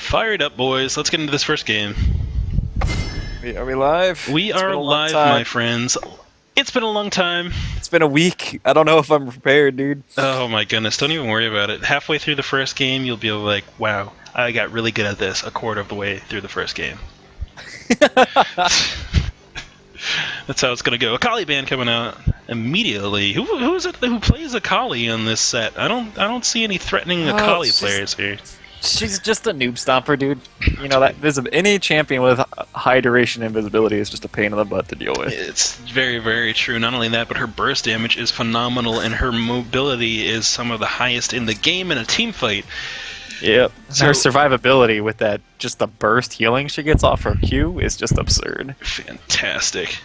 Fired up, boys. Let's get into this first game. Are we live? We are live, my friends. It's been a long time. It's been a week. I don't know if I'm prepared, dude. Oh my goodness, don't even worry about it. Halfway through the first game, you'll be like, wow, I got really good at this a quarter of the way through the first game. That's how it's gonna go. Akali band coming out immediately. Who is it who plays Akali on this set? I don't see any threatening Akali players here. She's just a noob stomper, dude. You know that any champion with high duration invisibility is just a pain in the butt to deal with. It's very, very true. Not only that, but her burst damage is phenomenal, and her mobility is some of the highest in the game in a team fight. Yep. So, her survivability with that, just the burst healing she gets off her Q is just absurd. Fantastic.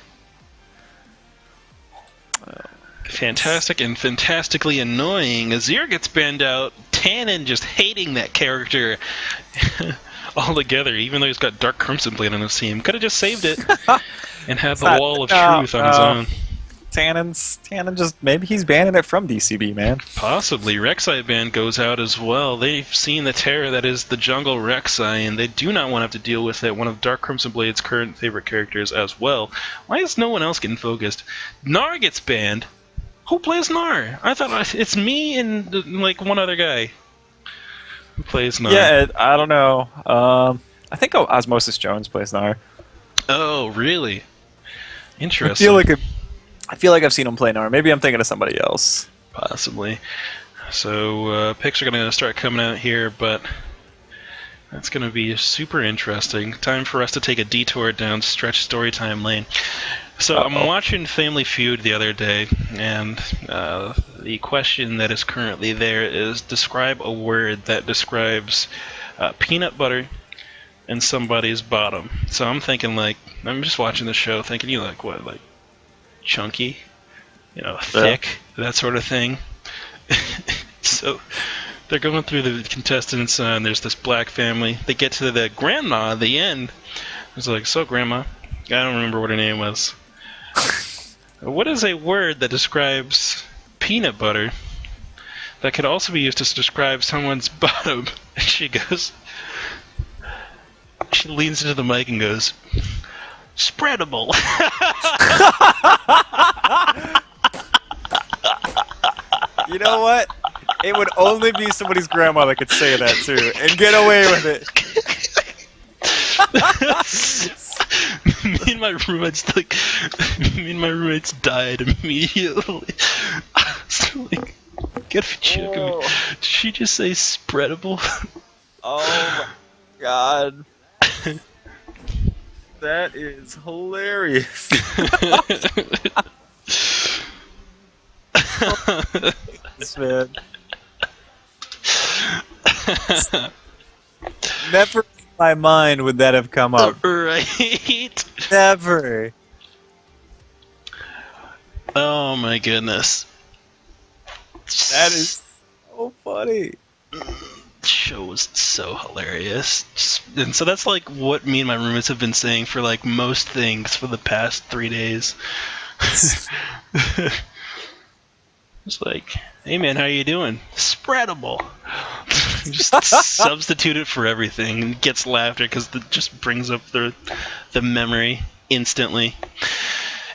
Fantastic and fantastically annoying. Azir gets banned out. Tannen just hating that character altogether, even though he's got Dark Crimson Blade on his team. Could have just saved it and had the Wall of Truth on his own. Tannen just, maybe he's banning it from DCB, man. Possibly. Rek'Sai ban goes out as well. They've seen the terror that is the jungle Rek'Sai, and they do not want to have to deal with it. One of Dark Crimson Blade's current favorite characters as well. Why is no one else getting focused? Gnar gets banned. Who plays Gnar? I thought it's me and like one other guy who plays Gnar. Yeah, I don't know. I think Osmosis Jones plays Gnar. Oh, really? Interesting. I feel like I've seen him play Gnar. Maybe I'm thinking of somebody else. Possibly. So picks are going to start coming out here, but that's going to be super interesting. Time for us to take a detour down Stretch Storytime Lane. So I'm watching Family Feud the other day, and the question that is currently there is describe a word that describes peanut butter and somebody's bottom. So I'm thinking I'm just watching the show thinking, what, chunky, thick, that sort of thing. So they're going through the contestants, and there's this black family. They get to the grandma at the end. It's like, so grandma, I don't remember what her name was. What is a word that describes peanut butter that could also be used to describe someone's bottom? And she leans into the mic and goes, spreadable. You know what? It would only be somebody's grandma that could say that too, and get away with it. Me and my roommates died immediately. So, get a joke. Oh. Did she just say spreadable? Oh my god. That is hilarious. This man. Never in my mind would that have come up. Right? Never. Oh my goodness. That is so funny. The show was so hilarious. And so that's what me and my roommates have been saying for most things for the past 3 days. It's like, hey man, how you doing? Spreadable. Just substitute it for everything and gets laughter because it just brings up the memory instantly.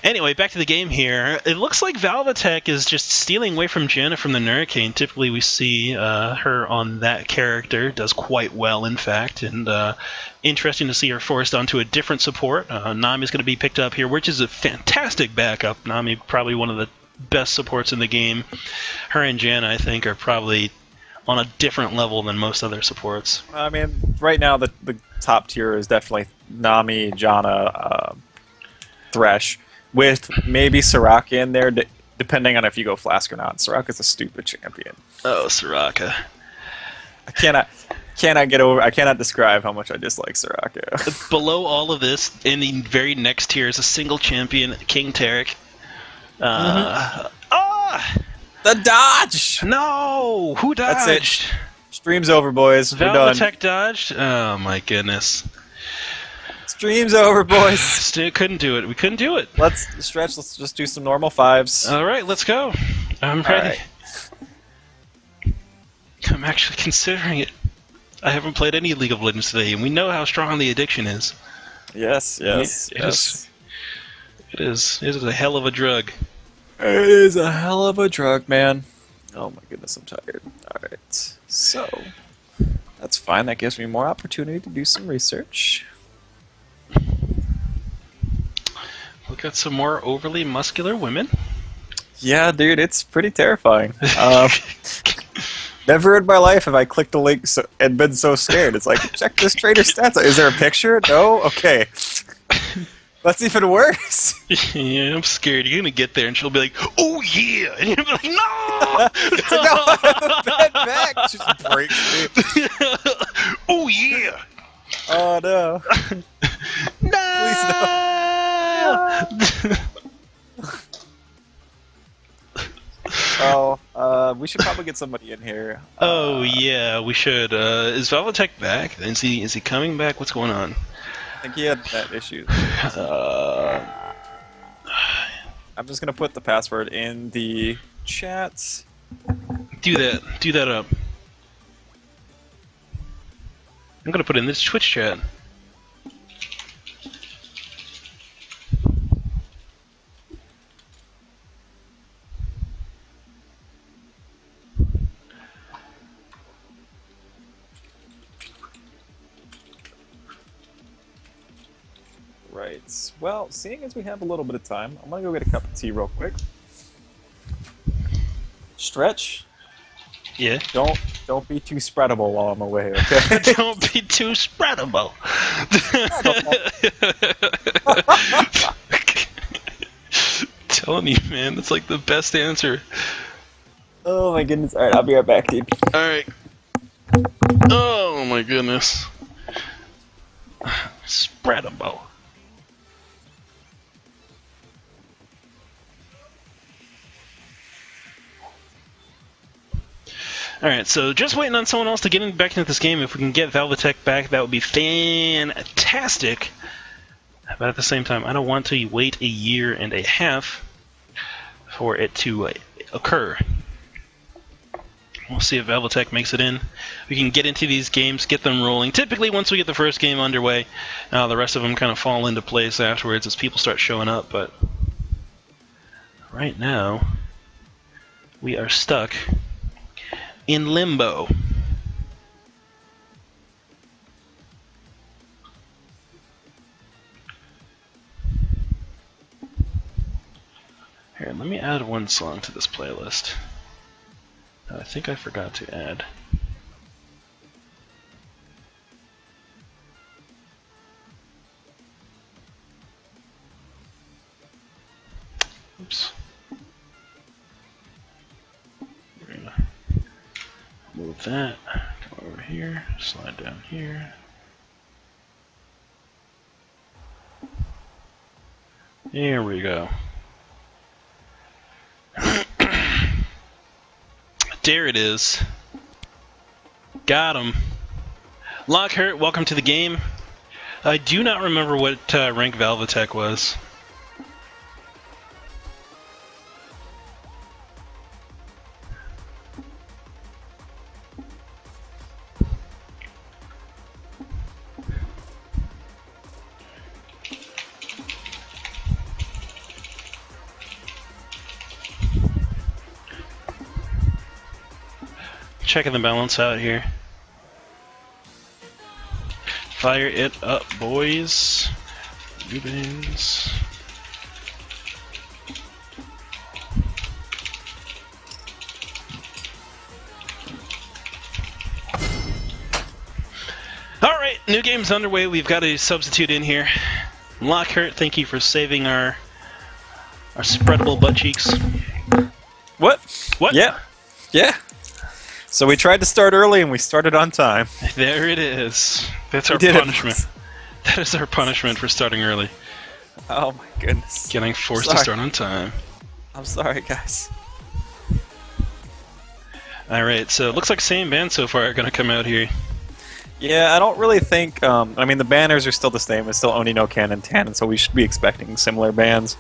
Anyway, back to the game here. It looks like Valvatech is just stealing away from Janna from the Hurricane. Typically we see her on that character. Does quite well, in fact. And interesting to see her forced onto a different support. Nami's going to be picked up here, which is a fantastic backup. Nami, probably one of the best supports in the game. Her and Janna, I think, are probably on a different level than most other supports. I mean, right now the top tier is definitely Nami, Janna, Thresh, with maybe Soraka in there, depending on if you go Flask or not. Soraka's a stupid champion. Oh, Soraka. I cannot describe how much I dislike Soraka. Below all of this, in the very next tier, is a single champion, King Tarek. The dodge! No! Who dodged? That's it. Stream's over, boys. We're done. Valvatech dodged? Oh my goodness. Stream's over, boys. Couldn't do it. We couldn't do it. Let's just do some normal fives. Alright, let's go. I'm ready. I'm actually considering it. I haven't played any League of Legends today, and we know how strong the addiction is. Yes, yes, It yes. is a hell of a drug. It is a hell of a drug, man. Oh my goodness, I'm tired. Alright, so that's fine. That gives me more opportunity to do some research. Look at some more overly muscular women. Yeah, dude, it's pretty terrifying. Never in my life have I clicked a link and been so scared. It's like, check this trader stats. Is there a picture? No? Okay. That's even worse. Yeah, I'm scared. You're gonna get there, and she'll be like, "Oh yeah," and you'll be like, "No, It's like, no, I have a bad back. It just breaks me. oh yeah, Oh, no. no." Oh, we should probably get somebody in here. Oh yeah, we should. Is Velvetech back? Is he coming back? What's going on? I think he had that issue. I'm just gonna put the password in the chat. Do that up. I'm gonna put it in this Twitch chat. Right. Well, seeing as we have a little bit of time, I'm gonna go get a cup of tea real quick. Stretch. Yeah. Don't be too spreadable while I'm away, okay? Don't be too spreadable. Telling you, man, that's like the best answer. Oh my goodness. Alright, I'll be right back, dude. Alright. Oh my goodness. Spreadable. Alright, so just waiting on someone else to get back into this game. If we can get Velvetech back, that would be fantastic. But at the same time, I don't want to wait a year and a half for it to occur. We'll see if Velvetech makes it in. We can get into these games, get them rolling. Typically, once we get the first game underway, the rest of them kind of fall into place afterwards as people start showing up. But right now, we are stuck in limbo. Here, let me add one song to this playlist. I think I forgot to add. Oops. We're gonna move that. Come over here. Slide down here. There we go. There it is. Got him. Lockhart, welcome to the game. I do not remember what rank Velvetech was. Checking the balance out here. Fire it up, boys. Rubens. Alright, new game's underway. We've got a substitute in here. Lockhart, thank you for saving our spreadable butt cheeks. What? What? Yeah. Yeah. So we tried to start early and we started on time. There it is. That's our We did it. punishment. That is our punishment for starting early. Oh my goodness. Getting forced to Sorry. start on time. I'm sorry, guys. Alright, so it looks like same band so far are going to come out here. Yeah, I don't really think. I mean, the banners are still the same. It's still Oni no Ken and Tan, so we should be expecting similar bands.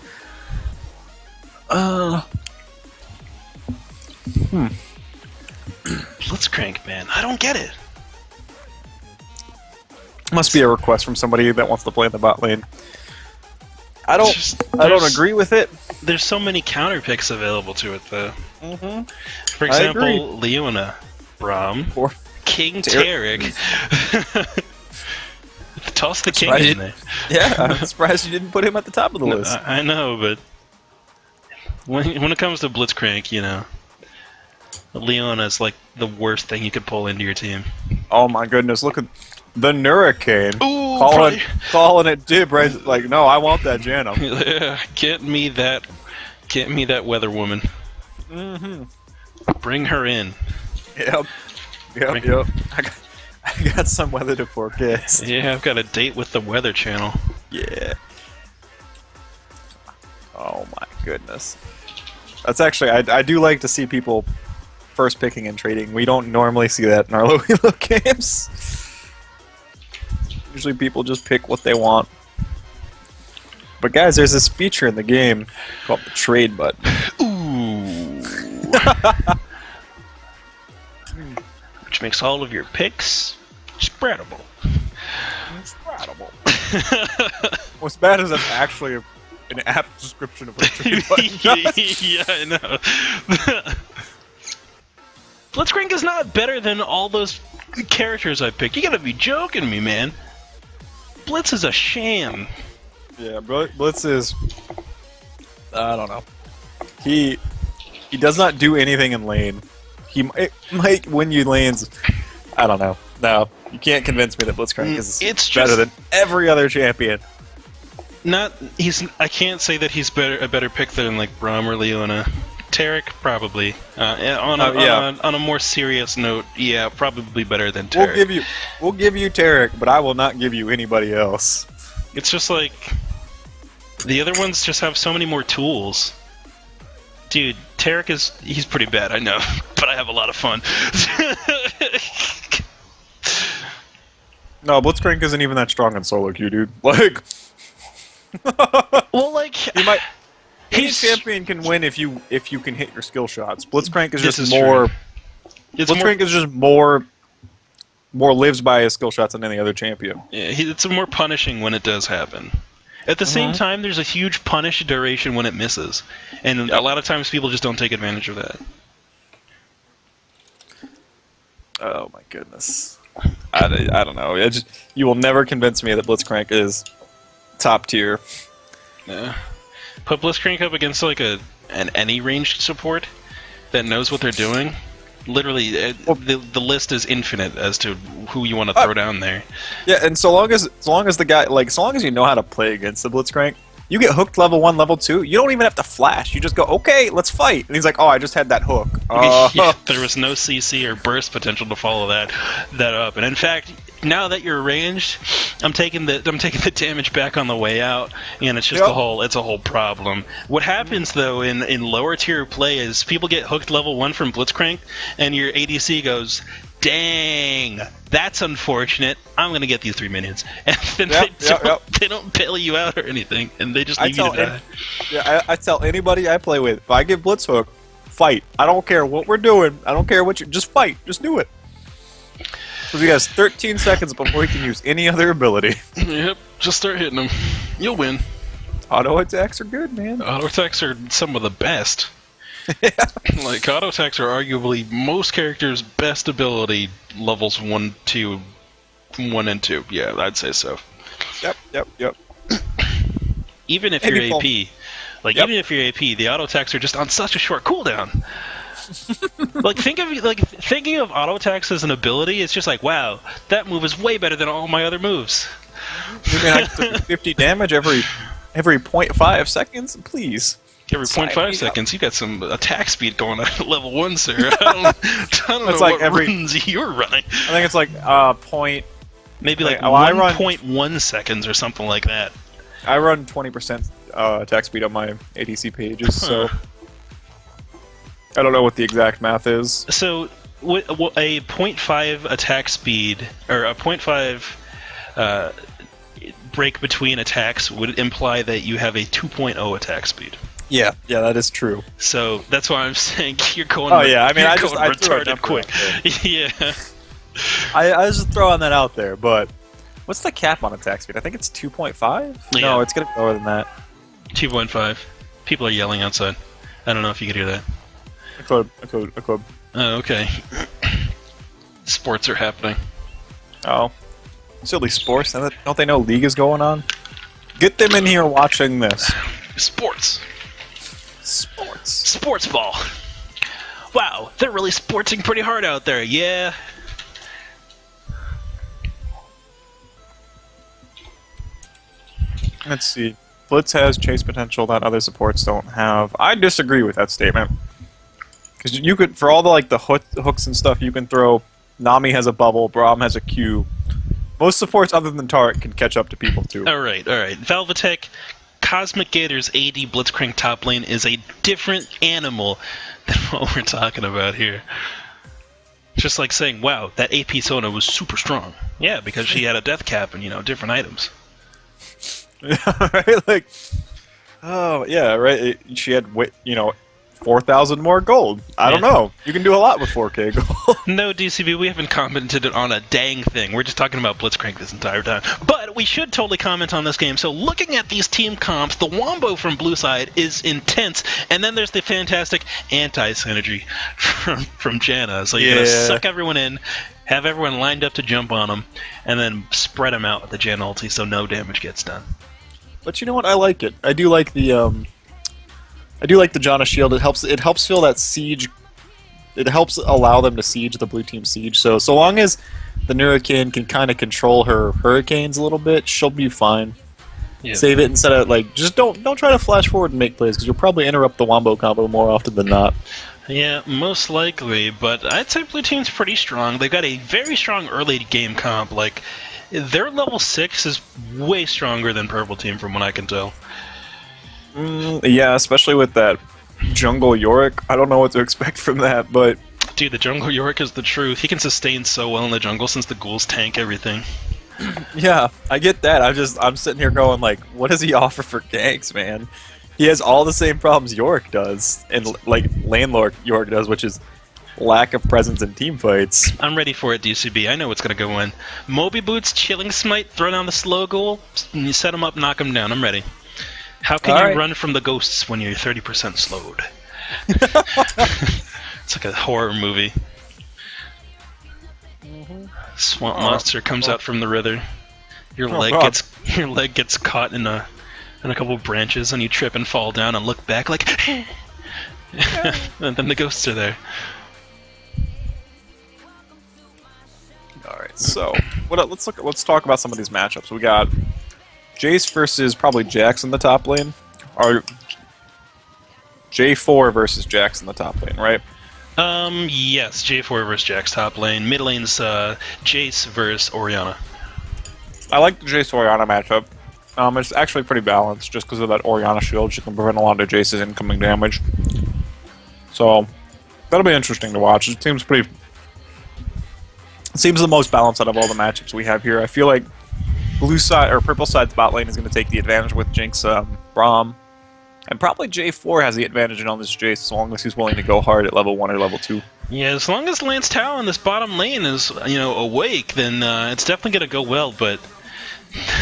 Blitzcrank, man. I don't get it. Must be a request from somebody that wants to play in the bot lane. I don't There's agree with it. There's so many counter picks available to it, though. Mm-hmm. For example, Leona, Braum, Or King Tarek. Toss the king in there. Yeah, I'm surprised you didn't put him at the top of the list. I know, but when it comes to Blitzcrank, you know, Leona is like the worst thing you could pull into your team. Oh my goodness! Look at the Hurricane. Ooh, calling it dib right. Like, no, I want that Jana. Yeah, get me that weather woman. Mm-hmm. Bring her in. Yep. I got some weather to forecast. Yeah, I've got a date with the Weather Channel. Yeah. Oh my goodness. That's actually, I do like to see people first picking and trading. We don't normally see that in our LowElo games. Usually people just pick what they want. But guys, there's this feature in the game called the trade button. Ooh. Which makes all of your picks spreadable. What's bad is that's actually an apt description of what a trade button does. Yeah, I know. Blitzcrank is not better than all those characters I picked. You gotta be joking me, man. Blitz is a sham. Yeah, Blitz is... I don't know. He does not do anything in lane. He might win you lanes. I don't know. No, you can't convince me that Blitzcrank is better than every other champion. I can't say that he's a better pick than like Braum or Leona. Tarek probably. On a more serious note, yeah, probably better than Tarek. We'll give you Tarek, but I will not give you anybody else. It's just like the other ones just have so many more tools. Dude, Tarek he's pretty bad, I know, but I have a lot of fun. No, Blitzcrank isn't even that strong in solo queue, dude. Like, well, like any champion can win if you can hit your skill shots. Blitzcrank is just more. Blitzcrank is just more lives by his skill shots than any other champion. Yeah, it's more punishing when it does happen. At the same time, there's a huge punish duration when it misses, and a lot of times people just don't take advantage of that. Oh my goodness. I don't know. You will never convince me that Blitzcrank is top tier. Yeah. Put Blitzcrank up against like an any ranged support that knows what they're doing. Literally, the list is infinite as to who you want to throw down there. Yeah, and so long as the guy, like, so long as you know how to play against the Blitzcrank, you get hooked level 1, level 2. You don't even have to flash. You just go, okay, let's fight. And he's like, oh, I just had that hook. Yeah, there was no CC or burst potential to follow that up. And in fact, now that you're ranged, I'm taking the damage back on the way out, and it's just it's a whole problem. What happens though in lower tier play is people get hooked level 1 from Blitzcrank, and your ADC goes, dang, that's unfortunate. I'm gonna get these 3 minions, and then they don't bail you out or anything, and they just leave you to die. Yeah, I tell anybody I play with, if I get Blitz hook, fight. I don't care what we're doing. I don't care what just fight. Just do it. Because he has 13 seconds before he can use any other ability. Yep, just start hitting him. You'll win. Auto attacks are good, man. Auto attacks are some of the best. Like, auto attacks are arguably most characters' best ability levels 1, 2, 1 and 2. Yeah, I'd say so. Yep. Even if you're AP, even if you're AP, the auto attacks are just on such a short cooldown. Thinking of auto attacks as an ability, it's just like, wow, that move is way better than all my other moves. You mean I can do 50 damage every 0.5 seconds? Please. Every 0.5 seconds, you got some attack speed going on at level 1, sir. I don't know what runs you're running. I think it's like maybe like 1.1 seconds or something like that. I run 20% attack speed on my ADC pages, so I don't know what the exact math is. So a 0.5 attack speed, or a 0.5 break between attacks would imply that you have a 2.0 attack speed. Yeah, that is true. So that's why I'm saying you're going. Oh yeah, I mean, I retarded quick. Yeah. I was just throwing that out there, but What's the cap on attack speed? I think it's 2.5? Yeah. No, it's gonna be lower than that. 2.5. People are yelling outside. I don't know if you could hear that. A club. Oh, okay. Sports are happening. Oh. Silly sports. Don't they know League is going on? Get them in here watching this. Sports. Sports. Sports ball. Wow, they're really sporting pretty hard out there, yeah. Let's see. Blitz has chase potential that other supports don't have. I disagree with that statement. Because you could, for all the hooks and stuff you can throw, Nami has a bubble, Braum has a Q. Most supports other than Taric can catch up to people too. Alright. Velvetech, Cosmic Gator's AD Blitzcrank top lane is a different animal than what we're talking about here. Just like saying, wow, that AP Sona was super strong. Yeah, because she had a death cap and, different items. Yeah, right? Like, oh, yeah, right? She had, 4,000 more gold. I don't know. You can do a lot with 4K gold. No, DCB, we haven't commented on a dang thing. We're just talking about Blitzcrank this entire time. But we should totally comment on this game. So looking at these team comps, the Wombo from Blue Side is intense. And then there's the fantastic anti-synergy from Janna. So you're going to suck everyone in, have everyone lined up to jump on them, and then spread them out with the Janna ulti so no damage gets done. But you know what? I like it. I do like the Janna shield. It helps fill that siege. It helps allow them to siege the blue team siege. So long as the Hurricane can kind of control her hurricanes a little bit, she'll be fine. Yeah. Save it instead of just don't try to flash forward and make plays because you'll probably interrupt the Wombo combo more often than not. Yeah, most likely, but I'd say blue team's pretty strong. They've got a very strong early game comp. Like, their level 6 is way stronger than purple team from what I can tell. Yeah, especially with that jungle Yorick. I don't know what to expect from that, but... Dude, the jungle Yorick is the truth. He can sustain so well in the jungle since the ghouls tank everything. Yeah, I get that. I'm sitting here going, what does he offer for ganks, man? He has all the same problems Yorick does, and Landlord Yorick does, which is lack of presence in team fights. I'm ready for it, DCB. I know what's going to go in. Moby Boots, Chilling Smite, throw down the slow ghoul, and you set him up, knock him down. I'm ready. How can you run from the ghosts when you're 30% slowed? It's like a horror movie. Swamp monster comes out from the river. Your leg gets caught in a couple of branches, and you trip and fall down and look back like, and then the ghosts are there. All right, so let's talk about some of these matchups. We got Jace versus probably Jax in the top lane, or J4 versus Jax in the top lane, right? Yes, J4 versus Jax top lane. Mid lane's Jace versus Orianna. I like the Jace Orianna matchup. It's actually pretty balanced just because of that Orianna shield. She can prevent a lot of Jace's incoming damage. So that'll be interesting to watch. It seems the most balanced out of all the matchups we have here. I feel like blue side or purple side's bot lane is going to take the advantage with Jinx, Braum, and probably J4 has the advantage on this Jace as long as he's willing to go hard at level 1 or level 2. Yeah, as long as Lance Tao in this bottom lane is awake, then it's definitely going to go well. But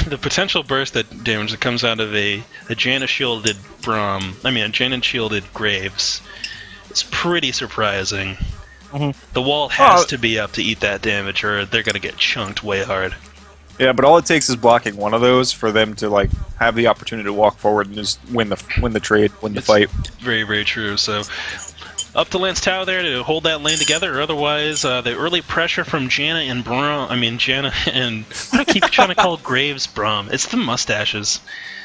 the potential burst damage that comes out of a Janna shielded a Janna shielded Graves is pretty surprising. Mm-hmm. The wall has to be up to eat that damage, or they're going to get chunked way hard. Yeah, but all it takes is blocking one of those for them to have the opportunity to walk forward and just win the trade, win the fight. Very, very true. So up to Lance Tao there to hold that lane together, or otherwise the early pressure from Janna and Janna and I keep trying to call Graves Braum. It's the mustaches.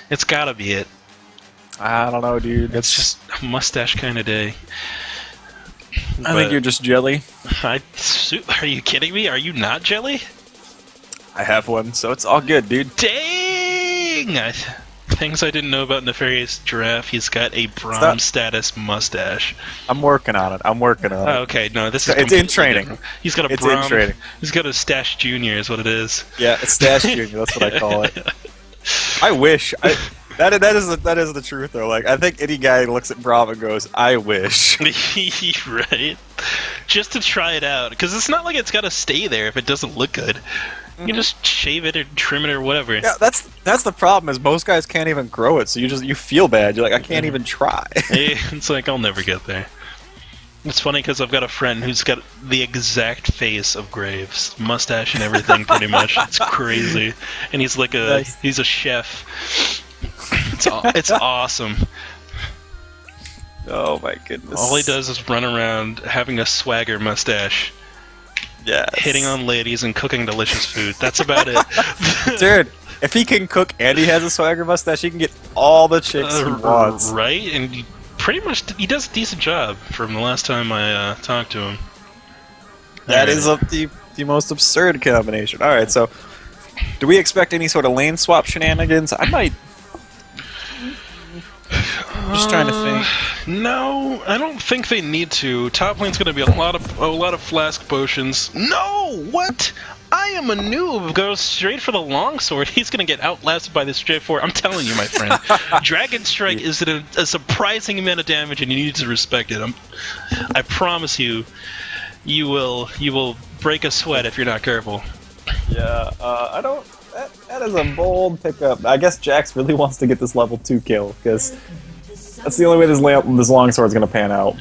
It's gotta be it. I don't know, dude. It's just a mustache kind of day. I think you're just jelly. Are you kidding me? Are you not jelly? I have one, so it's all good, dude. Dang! Things I didn't know about Nefarious Giraffe. He's got a Braum status mustache. I'm working on it. Oh, okay, no, this is it's in training. Different. He's got a Braum. In training. He's got a Stash Junior, is what it is. Yeah, it's Stash Junior. That's what I call it. I wish. That is the truth, though. I think any guy looks at Braum and goes, "I wish." Right. Just to try it out, because it's not like it's got to stay there if it doesn't look good. You just shave it or trim it or whatever. Yeah, that's the problem. Is most guys can't even grow it, so you feel bad. You're like, I can't even try. It's like I'll never get there. It's funny because I've got a friend who's got the exact face of Graves, mustache and everything, pretty much. It's crazy, and he's like he's a chef. It's awesome. Oh my goodness! All he does is run around having a swagger mustache. Yeah, hitting on ladies and cooking delicious food. That's about it. Dude, if he can cook and he has a swagger mustache, he can get all the chicks he wants. Right? And he does a decent job from the last time I talked to him. That is the most absurd combination. Alright, so do we expect any sort of lane swap shenanigans? I might... I'm just trying to think. No, I don't think they need to. Top lane's going to be a lot of flask potions. No, what? I am a noob. Goes straight for the longsword. He's going to get outlasted by this J4. I'm telling you, my friend. Dragon Strike is a surprising amount of damage, and you need to respect it. I promise you, you will break a sweat if you're not careful. Yeah, I don't. That is a bold pickup. I guess Jax really wants to get this level 2 kill, because that's the only way this longsword's going to pan out.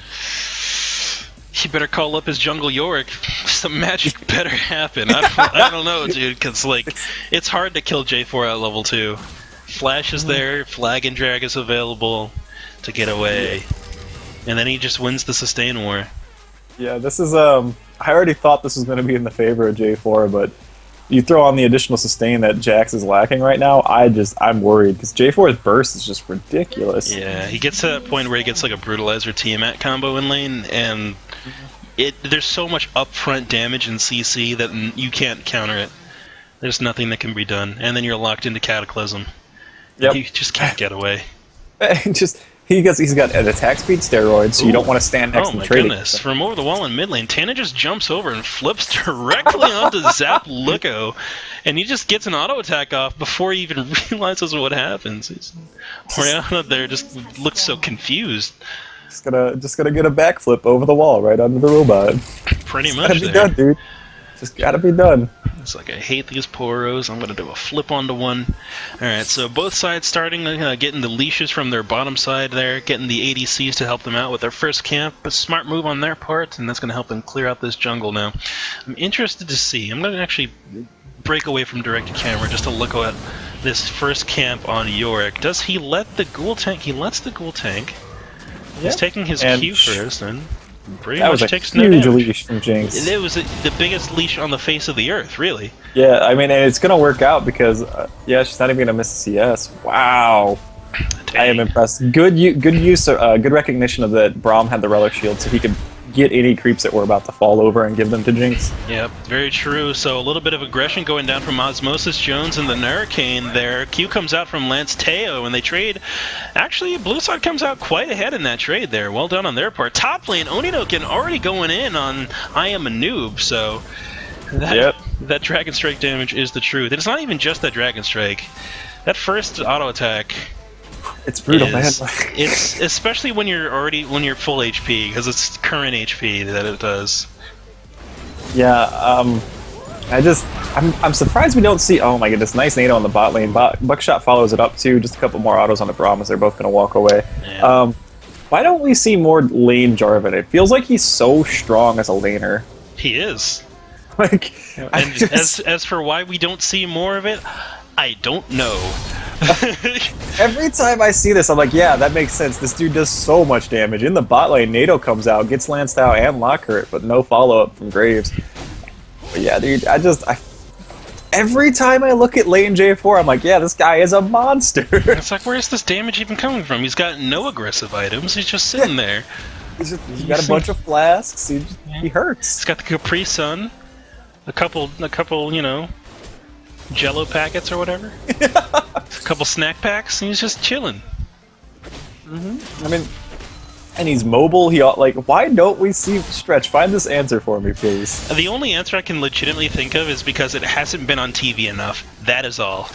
He better call up his jungle Yorick. Some magic better happen. I don't know, dude, because like it's hard to kill J4 at level 2. Flash is there, Flag and Drag is available to get away, and then he just wins the sustain war. Yeah, this is I already thought this was going to be in the favor of J4, but you throw on the additional sustain that Jax is lacking right now, I'm worried, because J4's burst is just ridiculous. Yeah, he gets to that point where he gets like a Brutalizer Tiamat combo in lane, and there's so much upfront damage in CC that you can't counter it. There's nothing that can be done, and then you're locked into Cataclysm. Yep. You just can't get away. He's got an attack speed steroid, so you don't want to stand next to the trading. Oh my goodness! From over the wall in mid lane, Tana just jumps over and flips directly onto Zap Luco, and he just gets an auto attack off before he even realizes what happens. Oriana there just looks so confused. Just gonna get a backflip over the wall right under the robot. Pretty much. Gotta be done, dude. Just gotta be done. It's like, I hate these poros. I'm going to do a flip onto one. Alright, so both sides starting getting the leashes from their bottom side there, getting the ADCs to help them out with their first camp. A smart move on their part, and that's going to help them clear out this jungle now. I'm interested to see. I'm going to actually break away from directed camera just to look at this first camp on Yorick. Does he let the ghoul tank? He lets the ghoul tank. Yep. He's taking his Q first, and pretty much takes no damage. That was a huge leash from Jinx. It was the biggest leash on the face of the earth, really. Yeah, I mean, and it's going to work out because, yeah, she's not even going to miss a CS. Wow. Dang. I am impressed. Good use, good recognition of that Braum had the Relic Shield so he could get any creeps that were about to fall over and give them to Jinx. Yep, very true. So a little bit of aggression going down from Osmosis Jones and the Hurricane there. Q comes out from Lance Teo, and they trade. Actually, blue side comes out quite ahead in that trade there. Well done on their part. Top lane, Oninoken already going in on I am a noob, so that Dragon Strike damage is the truth. It's not even just that Dragon Strike. That first auto attack... It's brutal, man. It's especially when you're full HP, because it's current HP that it does. Yeah, I'm surprised we don't see. Oh my goodness, nice nado on the bot lane. Buckshot follows it up too. Just a couple more autos on the Braum as they're both going to walk away. Yeah. Why don't we see more lane Jarvan? It feels like he's so strong as a laner. He is. Like, and as for why we don't see more of it, I don't know. Every time I see this, I'm like, yeah, that makes sense. This dude does so much damage. In the bot lane, nado comes out, gets Lance Tao and Lockhart, but no follow-up from Graves. But yeah, dude, every time I look at lane J4, I'm like, yeah, this guy is a monster. It's like, where's this damage even coming from? He's got no aggressive items. He's just sitting there. He's got a bunch of flasks. He hurts. He's got the Capri Sun, a couple, Jello packets or whatever. A couple snack packs, and he's just chilling. I mean, and he's mobile. Why don't we see Stretch? Find this answer for me, please. The only answer I can legitimately think of is because it hasn't been on TV enough. That is all.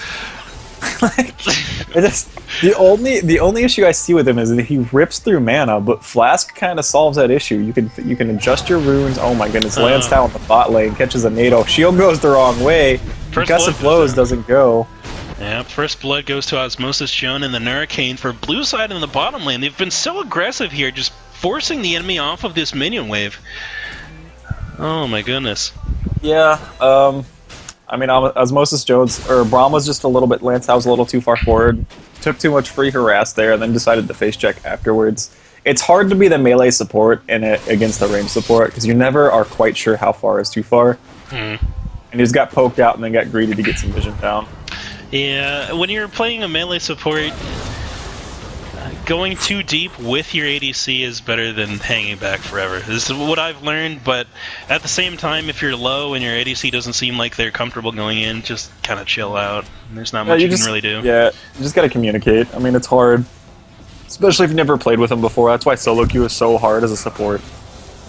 The only issue I see with him is that he rips through mana, but Flask kind of solves that issue. You can adjust your runes. Oh my goodness, Lance Tao in the bot lane catches a nado. Shield goes the wrong way. Concussive blows doesn't go. Yeah, first blood goes to Osmosis Joan and the Hurricane for blue side in the bottom lane. They've been so aggressive here, just forcing the enemy off of this minion wave. Oh my goodness. Yeah, I mean, Osmosis Jones, or Braum was just a little bit, Lance was a little too far forward, took too much free harass there, and then decided to face check afterwards. It's hard to be the melee support against the range support, because you never are quite sure how far is too far. And he just got poked out and then got greedy to get some vision down. Yeah, when you're playing a melee support, going too deep with your ADC is better than hanging back forever. This is what I've learned, but at the same time, if you're low and your ADC doesn't seem like they're comfortable going in, just kind of chill out. There's not much you can really do. Yeah, you just gotta communicate. I mean, it's hard. Especially if you've never played with him before. That's why solo queue is so hard as a support.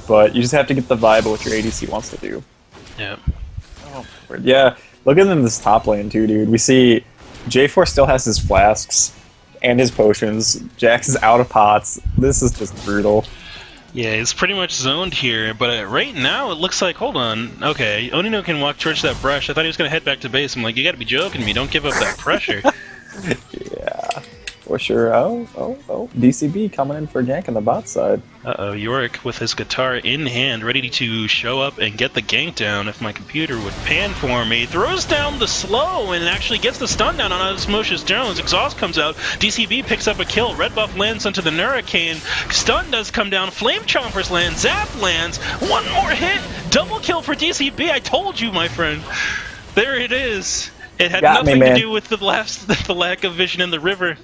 But you just have to get the vibe of what your ADC wants to do. Yeah. Oh, yeah, look at them in this top lane too, dude. We see J4 still has his flasks and his potions. Jax is out of pots. This is just brutal. Yeah, he's pretty much zoned here, but right now it looks like, hold on, okay, Onino can walk towards that brush. I thought he was going to head back to base. I'm like, you gotta be joking me, don't give up that pressure. Yeah, for sure. Oh, DCB coming in for a gank on the bot side. Uh-oh, Yorick with his guitar in hand, ready to show up and get the gank down. If my computer would pan for me, throws down the slow and actually gets the stun down on Osmosis Jones. Exhaust comes out, DCB picks up a kill, red buff lands onto the Hurricane, stun does come down, Flame Chompers land, Zap lands, one more hit, double kill for DCB. I told you, my friend. There it is. It had nothing to do with the lack of vision in the river.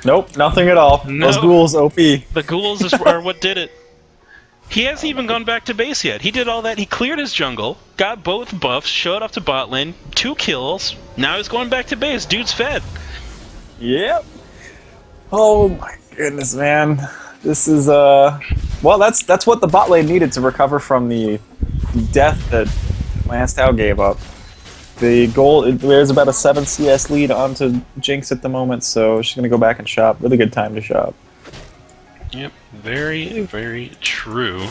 Nope, nothing at all. No. Those ghouls, OP. The ghouls are what did it. He hasn't even gone back to base yet. He did all that. He cleared his jungle, got both buffs, showed up to bot lane, 2 kills. Now he's going back to base. Dude's fed. Yep. Oh my goodness, man. This is well, that's what the bot lane needed to recover from the death that Lance Tao gave up. The goal, there's about a 7 CS lead onto Jinx at the moment, so she's going to go back and shop. Really good time to shop. Yep, very, very true.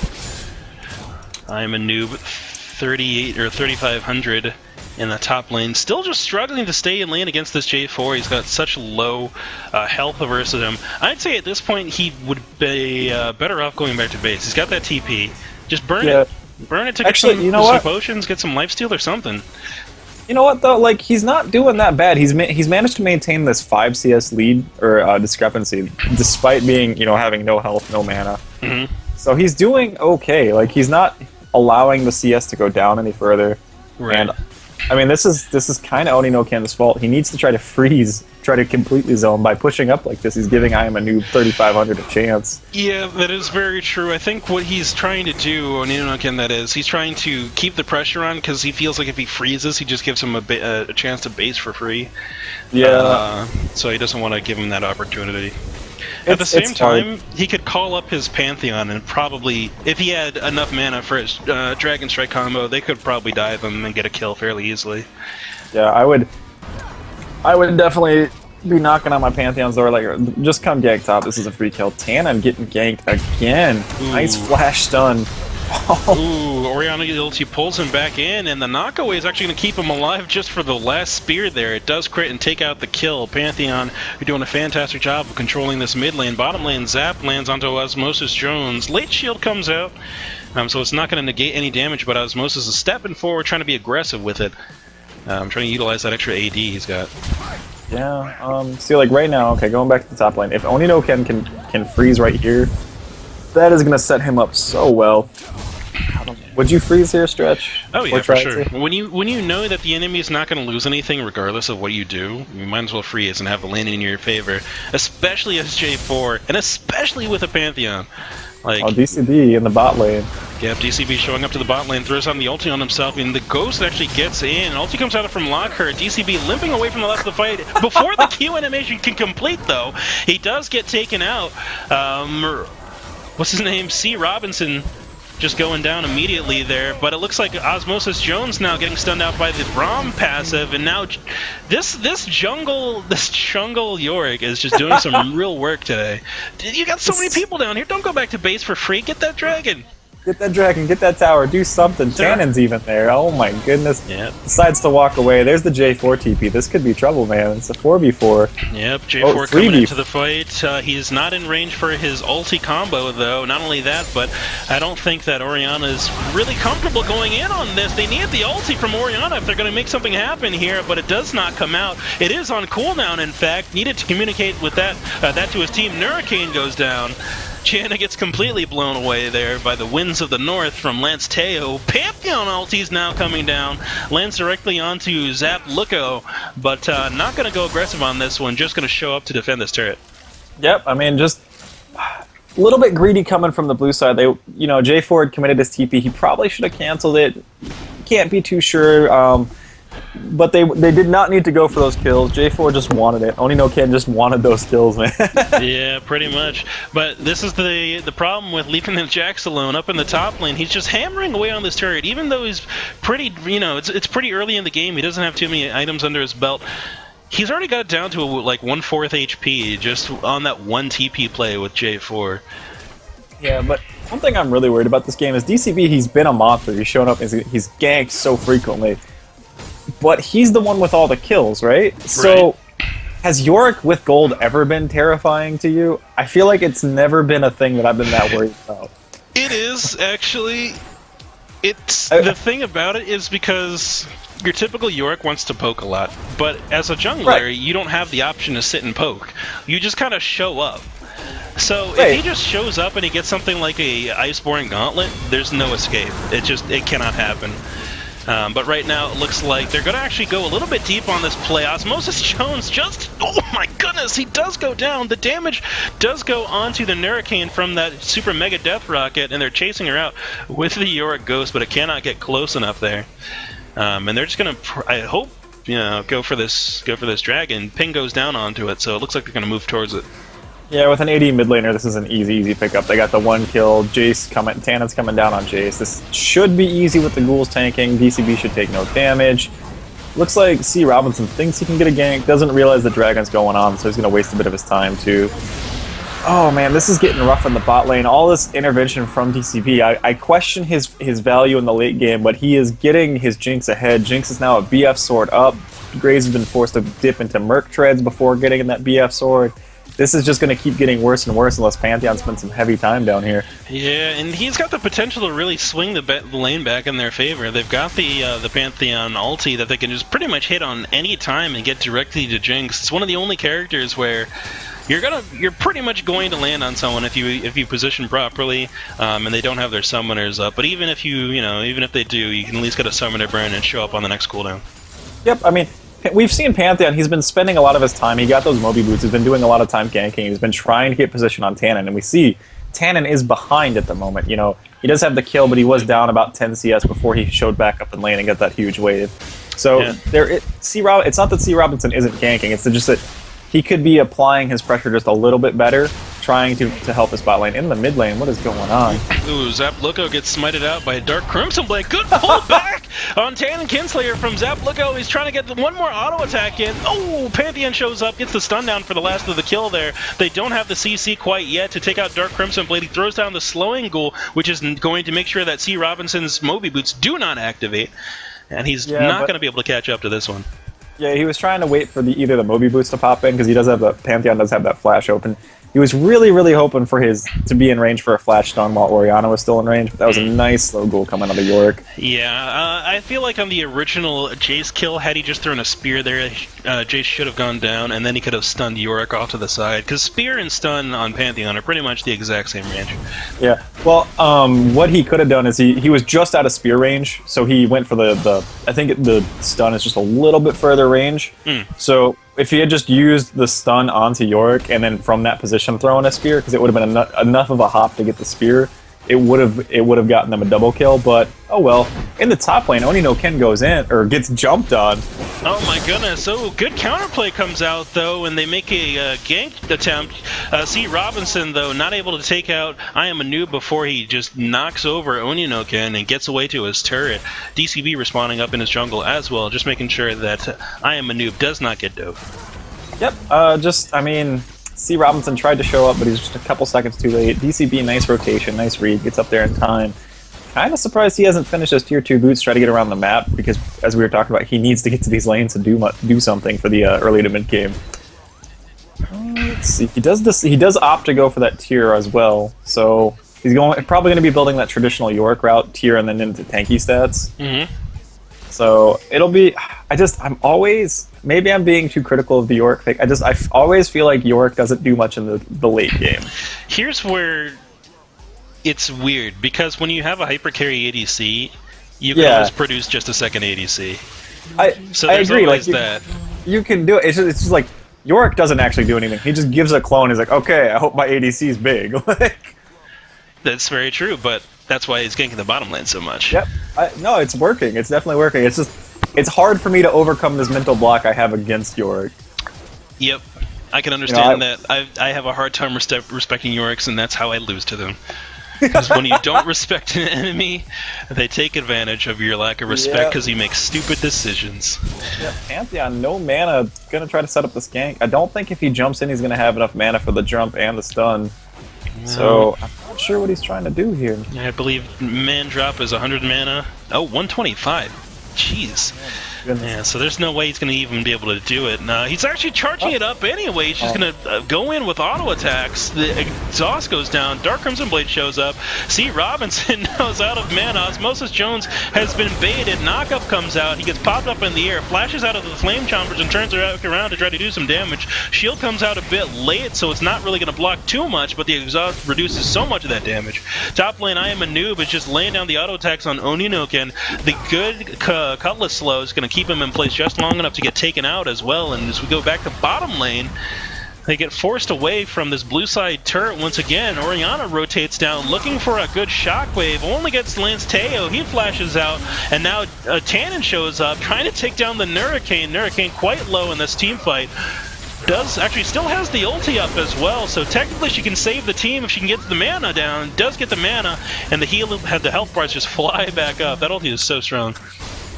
I'm a noob, 38 or 3500 in the top lane. Still just struggling to stay in lane against this J4. He's got such low health versus him. I'd say at this point he would be better off going back to base. He's got that TP. Just burn it. Burn it to get some potions, get some lifesteal or something. You know what though? Like, he's not doing that bad. He's managed to maintain this 5 CS lead or discrepancy, despite being, you know, having no health, no mana. So he's doing okay. Like, he's not allowing the CS to go down any further. Right. And I mean, this is kind of Oni no Ken's fault. He needs to try to try to completely zone by pushing up like this. He's giving I Am a Noob 3500 a chance. Yeah, that is very true. I think what he's trying to do, Oni no Ken that is, he's trying to keep the pressure on because he feels like if he freezes, he just gives him a chance to base for free. Yeah. So he doesn't want to give him that opportunity. At the same time, he could call up his Pantheon and probably, if he had enough mana for his Dragon Strike combo, they could probably dive him and get a kill fairly easily. Yeah, I would definitely be knocking on my Pantheon's door, like, just come gank top, this is a free kill. Tannen getting ganked again. Ooh. Nice flash stun. Ooh, Oriana Guilty pulls him back in, and the knockaway is actually going to keep him alive just for the last spear there. It does crit and take out the kill. Pantheon, you're doing a fantastic job of controlling this mid lane. Bottom lane, Zap lands onto Osmosis Jones. Late shield comes out, so it's not going to negate any damage, but Osmosis is stepping forward, trying to be aggressive with it. Trying to utilize that extra AD he's got. Yeah, see, like, right now, okay, going back to the top lane, if Oni no Ken can freeze right here, that is going to set him up so well. Would you freeze here, Stretch? Oh yeah, for sure. When you know that the enemy is not going to lose anything regardless of what you do, you might as well freeze and have the lane in your favor, especially as J4, and especially with a Pantheon. Like, DCB in the bot lane. Yeah, DCB showing up to the bot lane, throws on the ulti on himself, and the Ghost actually gets in. Ulti comes out from Locker. DCB limping away from the left of the fight. Before the Q animation can complete, though, he does get taken out. What's his name? C. Robinson just going down immediately there, but it looks like Osmosis Jones now getting stunned out by the Braum passive, and now this jungle Yorick is just doing some real work today. You got so many people down here. Don't go back to base for free. Get that dragon. Get that dragon, get that tower, do something. Tannen's even there. Oh my goodness. Yep. Decides to walk away. There's the J4 TP. This could be trouble, man. It's a 4v4. Yep, J4 coming into the fight. He's not in range for his ulti combo, though. Not only that, but I don't think that Orianna is really comfortable going in on this. They need the ulti from Orianna if they're going to make something happen here, but it does not come out. It is on cooldown, in fact. Needed to communicate with that to his team. Hurricane goes down. Janna gets completely blown away there by the winds of the north from Lance Teo. Pantheon ulti's now coming down. Lands directly onto Zap Luco, but not going to go aggressive on this one, just going to show up to defend this turret. Yep, I mean, just a little bit greedy coming from the blue side. They, J4 had committed his TP. He probably should have canceled it. Can't be too sure. But they did not need to go for those kills. J4 just wanted it. Oni no Ken just wanted those kills, man. Yeah, pretty much. But this is the problem with leaving the Jax alone up in the top lane. He's just hammering away on this turret, even though he's pretty, it's pretty early in the game. He doesn't have too many items under his belt. He's already got down to like 1/4 HP just on that one TP play with J4. Yeah, but one thing I'm really worried about this game is DCB, he's been a monster. He's shown up, he's ganked so frequently. But he's the one with all the kills, right? So, has Yorick with gold ever been terrifying to you? I feel like it's never been a thing that I've been that worried about. It is, actually. The thing about it is because your typical Yorick wants to poke a lot, but as a jungler, you don't have the option to sit and poke. You just kind of show up. So if he just shows up and he gets something like a Iceborne Gauntlet, there's no escape. It cannot happen. But right now, it looks like they're going to actually go a little bit deep on this play. Osmosis Jones just... Oh my goodness, he does go down. The damage does go onto the Hurricane from that Super Mega Death Rocket, and they're chasing her out with the Yorick Ghost, but it cannot get close enough there. And they're just going to, I hope, go for this dragon. Ping goes down onto it, so it looks like they're going to move towards it. Yeah, with an AD mid laner, this is an easy pickup. They got the one kill. Tannen's coming down on Jace. This should be easy with the ghouls tanking. DCB should take no damage. Looks like C. Robinson thinks he can get a gank, doesn't realize the dragon's going on, so he's going to waste a bit of his time too. Oh man, this is getting rough in the bot lane. All this intervention from DCB. I question his value in the late game, but he is getting his Jinx ahead. Jinx is now a BF sword up. Graves has been forced to dip into Merc treads before getting in that BF sword. This is just going to keep getting worse and worse unless Pantheon spends some heavy time down here. Yeah, and he's got the potential to really swing the lane back in their favor. They've got the Pantheon ulti that they can just pretty much hit on any time and get directly to Jinx. It's one of the only characters where you're pretty much going to land on someone if you position properly, and they don't have their summoners up. But even if even if they do, you can at least get a summoner burn and show up on the next cooldown. Yep, I mean, we've seen Pantheon, he's been spending a lot of his time, he got those Moby boots, he's been doing a lot of time ganking, he's been trying to get position on Tannen, and we see Tannen is behind at the moment. He does have the kill, but he was down about 10 CS before he showed back up in lane and got that huge wave. So it's not that C. Robinson isn't ganking, it's just that he could be applying his pressure just a little bit better, trying to help his bot lane. In the mid lane, what is going on? Ooh, Zap Luco gets smited out by a Dark Crimson Blade. Good pull back on Tannen Kinslayer from Zap Luco. He's trying to get one more auto attack in. Oh, Pantheon shows up, gets the stun down for the last of the kill there. They don't have the CC quite yet to take out Dark Crimson Blade. He throws down the slowing ghoul, which is going to make sure that C. Robinson's Moby boots do not activate. And he's not going to be able to catch up to this one. Yeah, he was trying to wait for either the Moby boots to pop in, because Pantheon does have that flash open. He was really, really hoping for to be in range for a flash stun while Orianna was still in range, but that was a nice slow goal coming out of Yorick. Yeah, I feel like on the original Jace kill, had he just thrown a spear there, Jace should have gone down, and then he could have stunned Yorick off to the side, because spear and stun on Pantheon are pretty much the exact same range. Yeah, well, what he could have done is he was just out of spear range, so he went for I think the stun is just a little bit further range, so if he had just used the stun onto Yorick and then from that position thrown a spear, because it would have been enough of a hop to get the spear, it would have gotten them a double kill. But oh well. In the top lane, Oni no Ken goes in or gets jumped on. Oh my goodness! Oh, good counterplay comes out though, and they make a gank attempt. C. Robinson though not able to take out I Am a Noob before he just knocks over Oni no Ken and gets away to his turret. DCB responding up in his jungle as well, just making sure that I Am a Noob does not get dove. Yep. C. Robinson tried to show up, but he's just a couple seconds too late. DCB, nice rotation, nice read, gets up there in time. Kind of surprised he hasn't finished his tier 2 boots, try to get around the map, because as we were talking about, he needs to get to these lanes to do something for the early to mid game. Let's see. He does opt to go for that tier as well, so he's probably going to be building that traditional Yorick route tier and then into tanky stats. Mm-hmm. So it'll be. Maybe I'm being too critical of the Yorick pick. I always feel like Yorick doesn't do much in the late game. Here's where it's weird, because when you have a hyper carry ADC, you can always produce just a second ADC. So there's agree. always Like that. you can do it. It's just like Yorick doesn't actually do anything. He just gives a clone. He's like, okay, I hope my ADC is big. Like, That's very true, but that's why he's ganking the bottom lane so much. yep. No, it's working. It's definitely working. It's hard for me to overcome this mental block I have against Yorick. Yep. I can understand that. I have a hard time respecting Yorick's, and that's how I lose to them. Because when you don't respect an enemy, they take advantage of your lack of respect because you make stupid decisions. Yep. Pantheon, no mana, gonna try to set up this gank. I don't think if he jumps in, he's gonna have enough mana for the jump and the stun. So I'm not sure what he's trying to do here. I believe man drop is 100 mana. Oh, 125. Jeez. Yeah, so there's no way he's going to even be able to do it. No, he's actually charging it up anyway. He's just going to go in with auto attacks. The exhaust goes down. Dark Crimson Blade shows up. See, Robinson now is out of mana. Osmosis Jones has been baited. Knockup comes out. He gets popped up in the air, flashes out of the Flame Chompers, and turns around to try to do some damage. Shield comes out a bit late, so it's not really going to block too much, but the exhaust reduces so much of that damage. Top lane, I Am a Noob is just laying down the auto attacks on Oninoken. The good Cutlass slow is going to keep him in place just long enough to get taken out as well. And as we go back to bottom lane, they get forced away from this blue side turret once again. Orianna rotates down, looking for a good shockwave. Only gets Lance Teo. He flashes out, and now Tannen shows up, trying to take down the Nurricane. Nurricane quite low in this team fight. Still has the ulti up as well, so technically she can save the team if she can get the mana down. Does get the mana, and the health bars just fly back up. That ulti is so strong.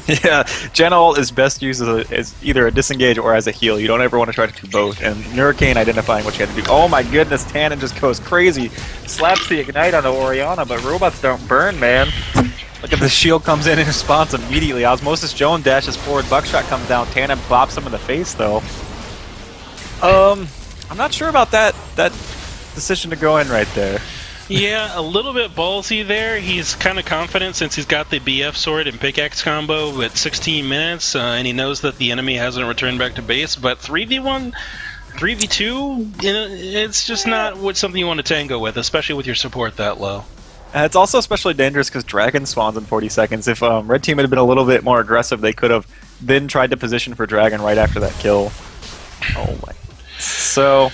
Yeah, Gen ult is best used as either a disengage or as a heal. You don't ever want to try to do both. And Nurricane identifying what you have to do. Oh my goodness, Tannen just goes crazy. Slaps the Ignite on the Orianna, but robots don't burn, man. Look at the shield comes in response immediately. Osmosis Jones dashes forward, Buckshot comes down, Tannen bops him in the face though. I'm not sure about that decision to go in right there. Yeah, a little bit ballsy there. He's kind of confident since he's got the BF sword and pickaxe combo with 16 minutes, and he knows that the enemy hasn't returned back to base. But 3v1, 3v2, it's just not something you want to tango with, especially with your support that low. It's also especially dangerous because Dragon spawns in 40 seconds. If Red Team had been a little bit more aggressive, they could have then tried to position for Dragon right after that kill. Oh my. So,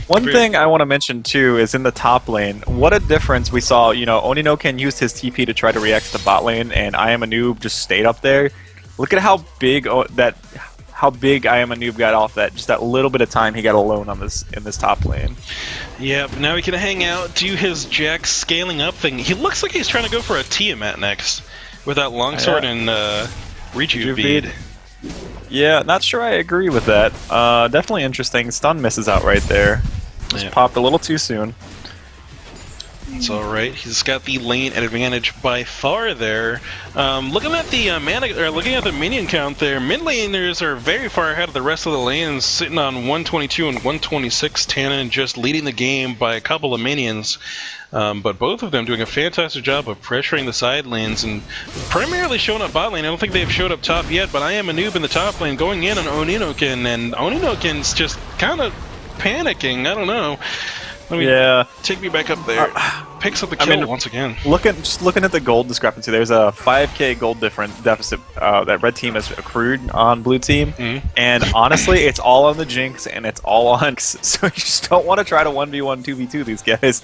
one thing I want to mention too is in the top lane, what a difference we saw. Oninoken used his TP to try to react to the bot lane, and I Am a Noob just stayed up there. Look at how big I Am a Noob got off that little bit of time he got alone on in this top lane. Yeah, but now he can hang out, do his Jax scaling up thing. He looks like he's trying to go for a Tiamat next with that longsword and Rejuve bead. Yeah, not sure I agree with that. Definitely interesting. Stun misses out right there. Just popped a little too soon. It's alright. He's got the lane advantage by far there. Looking at the minion count there, mid laners are very far ahead of the rest of the lanes, sitting on 122 and 126. Tannen just leading the game by a couple of minions. But both of them doing a fantastic job of pressuring the side lanes and primarily showing up bot lane. I don't think they've showed up top yet, but I Am a Noob in the top lane going in on Oninoken, and Oninoken's just kind of panicking. I don't know. Take me back up there. Picks up the kill once again. Just looking at the gold discrepancy, there's a 5k gold deficit that red team has accrued on blue team, and honestly, it's all on the Jinx and it's all on. So you just don't want to try to 1v1, 2v2 these guys.